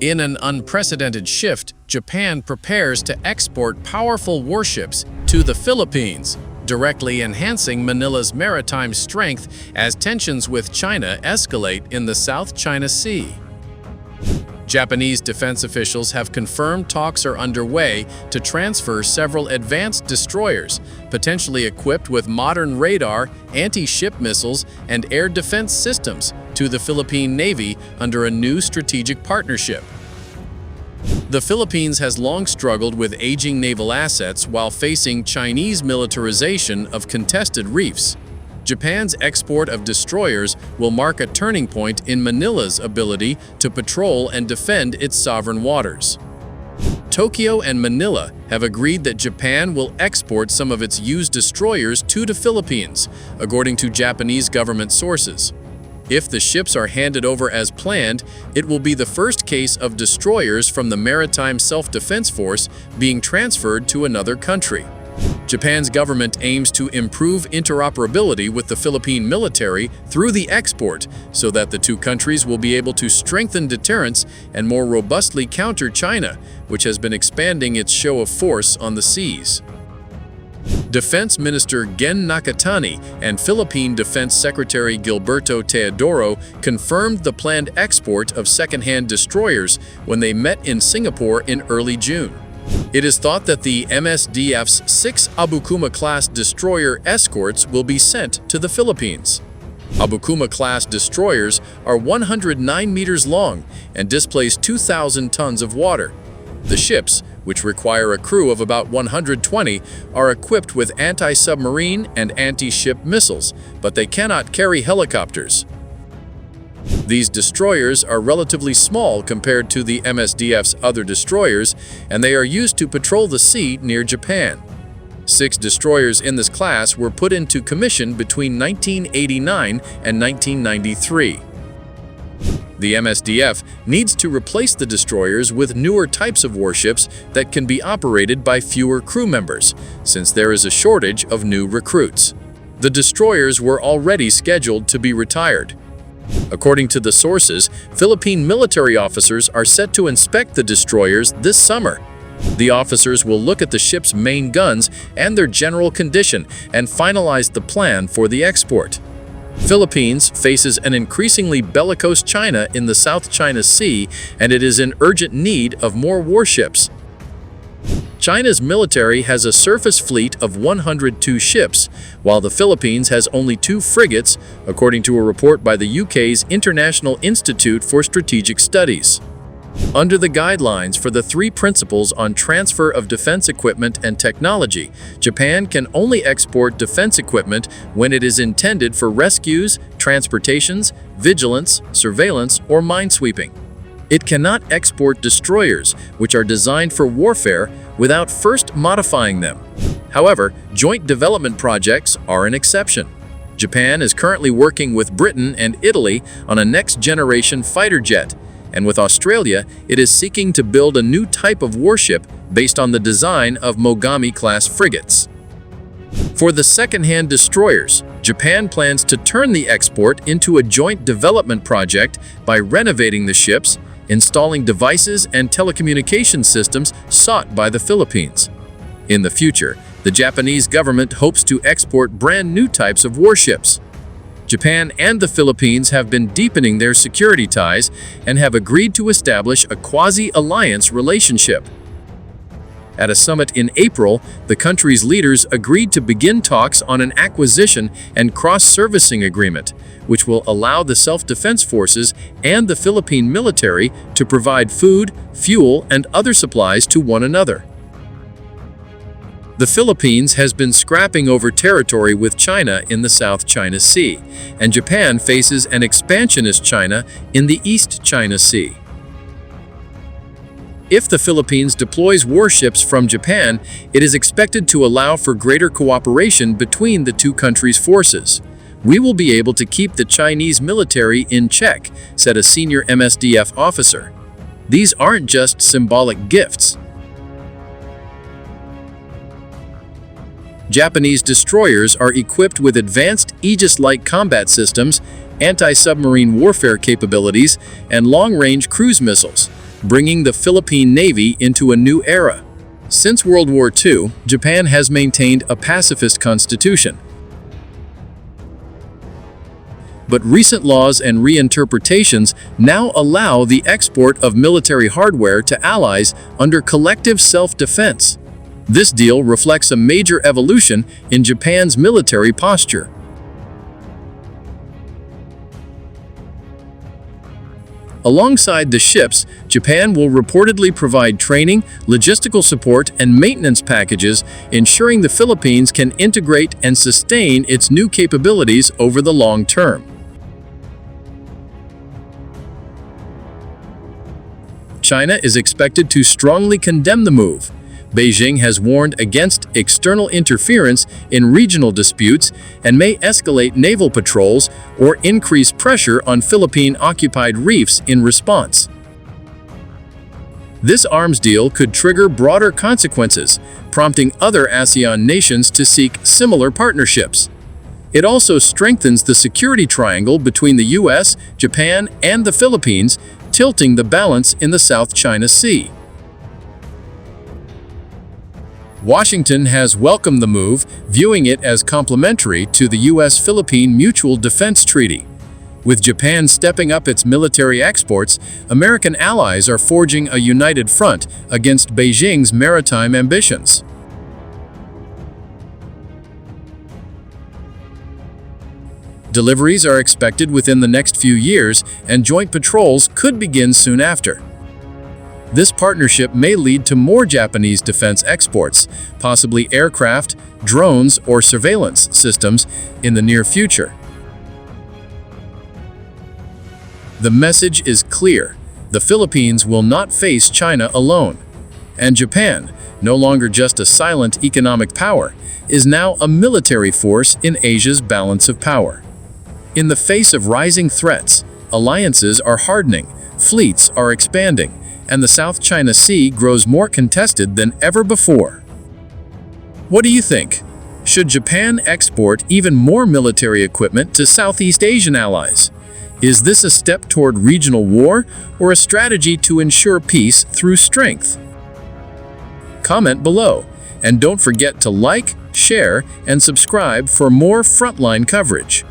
In an unprecedented shift, Japan prepares to export powerful warships to the Philippines, directly enhancing Manila's maritime strength as tensions with China escalate in the South China Sea. Japanese defense officials have confirmed talks are underway to transfer several advanced destroyers, potentially equipped with modern radar, anti-ship missiles, and air defense systems, to the Philippine Navy under a new strategic partnership. The Philippines has long struggled with aging naval assets while facing Chinese militarization of contested reefs. Japan's export of destroyers will mark a turning point in Manila's ability to patrol and defend its sovereign waters. Tokyo and Manila have agreed that Japan will export some of its used destroyers to the Philippines, according to Japanese government sources. If the ships are handed over as planned, it will be the first case of destroyers from the Maritime Self-Defense Force being transferred to another country. Japan's government aims to improve interoperability with the Philippine military through the export so that the two countries will be able to strengthen deterrence and more robustly counter China, which has been expanding its show of force on the seas. Defense Minister Gen Nakatani and Philippine Defense Secretary Gilberto Teodoro confirmed the planned export of second-hand destroyers when they met in Singapore in early June. It is thought that the MSDF's 6 Abukuma-class destroyer escorts will be sent to the Philippines. Abukuma-class destroyers are 109 meters long and displace 2,000 tons of water. The ships, which require a crew of about 120, are equipped with anti-submarine and anti-ship missiles, but they cannot carry helicopters. These destroyers are relatively small compared to the MSDF's other destroyers, and they are used to patrol the sea near Japan. 6 destroyers in this class were put into commission between 1989 and 1993. The MSDF needs to replace the destroyers with newer types of warships that can be operated by fewer crew members, since there is a shortage of new recruits. The destroyers were already scheduled to be retired. According to the sources, Philippine military officers are set to inspect the destroyers this summer. The officers will look at the ship's main guns and their general condition and finalize the plan for the export. Philippines faces an increasingly bellicose China in the South China Sea, and it is in urgent need of more warships. China's military has a surface fleet of 102 ships, while the Philippines has only 2 frigates, according to a report by the UK's International Institute for Strategic Studies. Under the guidelines for the 3 principles on transfer of defense equipment and technology, Japan can only export defense equipment when it is intended for rescues, transportations, vigilance, surveillance, or minesweeping. It cannot export destroyers, which are designed for warfare, without first modifying them. However, joint development projects are an exception. Japan is currently working with Britain and Italy on a next-generation fighter jet, and with Australia, it is seeking to build a new type of warship based on the design of Mogami-class frigates. For the second-hand destroyers, Japan plans to turn the export into a joint development project by renovating the ships, installing devices and telecommunication systems sought by the Philippines. In the future, the Japanese government hopes to export brand new types of warships. Japan and the Philippines have been deepening their security ties and have agreed to establish a quasi-alliance relationship. At a summit in April, the country's leaders agreed to begin talks on an acquisition and cross-servicing agreement, which will allow the self-defense forces and the Philippine military to provide food, fuel, and other supplies to one another. The Philippines has been scrapping over territory with China in the South China Sea, and Japan faces an expansionist China in the East China Sea. If the Philippines deploys warships from Japan, it is expected to allow for greater cooperation between the two countries' forces. "We will be able to keep the Chinese military in check," said a senior MSDF officer. "These aren't just symbolic gifts." Japanese destroyers are equipped with advanced Aegis-like combat systems, anti-submarine warfare capabilities, and long-range cruise missiles. bringing the Philippine Navy into a new era. Since World War II, Japan has maintained a pacifist constitution. But recent laws and reinterpretations now allow the export of military hardware to allies under collective self-defense. This deal reflects a major evolution in Japan's military posture. Alongside the ships, Japan will reportedly provide training, logistical support, and maintenance packages, ensuring the Philippines can integrate and sustain its new capabilities over the long term. China is expected to strongly condemn the move. Beijing has warned against external interference in regional disputes and may escalate naval patrols or increase pressure on Philippine-occupied reefs in response. This arms deal could trigger broader consequences, prompting other ASEAN nations to seek similar partnerships. It also strengthens the security triangle between the US, Japan, and the Philippines, tilting the balance in the South China Sea. Washington has welcomed the move, viewing it as complementary to the U.S.-Philippine Mutual Defense Treaty. With Japan stepping up its military exports, American allies are forging a united front against Beijing's maritime ambitions. Deliveries are expected within the next few years, and joint patrols could begin soon after. This partnership may lead to more Japanese defense exports, possibly aircraft, drones, or surveillance systems in the near future. The message is clear: the Philippines will not face China alone. And Japan, no longer just a silent economic power, is now a military force in Asia's balance of power. In the face of rising threats, alliances are hardening, fleets are expanding, and the South China Sea grows more contested than ever before. What do you think? Should Japan export even more military equipment to Southeast Asian allies? Is this a step toward regional war or a strategy to ensure peace through strength? Comment below, and don't forget to like, share, and subscribe for more Frontline coverage.